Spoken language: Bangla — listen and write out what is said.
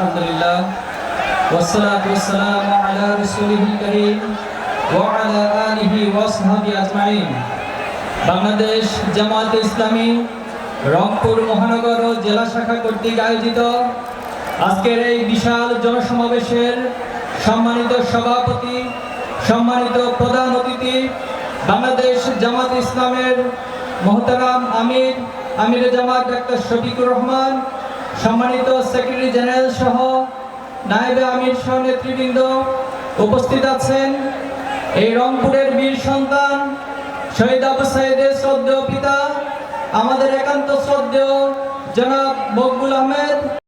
আলহামদুলিল্লাহ ওয়াসসালাতু ওয়াসসালামু আলা রাসূলিল কারীম ওয়া আলা আলিহি ওয়া সাহবিহি আজমাইন। বাংলাদেশ জামায়াতে ইসলামী রংপুর মহানগর ও জেলা শাখা কর্তৃক আয়োজিত আজকের এই বিশাল জনসমাবেশের সম্মানিত সভাপতি, সম্মানিত প্রধান অতিথি, বাংলাদেশ জামায়াতে ইসলামের মোহতারাম আমিরে জামাত ডাক্তার শফিকুর রহমান, সম্মানিত সেক্রেটারি জেনারেল সহ নায়েবে আমির সহ নেতৃবৃন্দ উপস্থিত আছেন। এই রংপুরের বীর সন্তান শহীদ আবু সাঈদের শ্রদ্ধেয় পিতা, আমাদের একান্ত শ্রদ্ধেয় জনাব মকবুল আহমেদ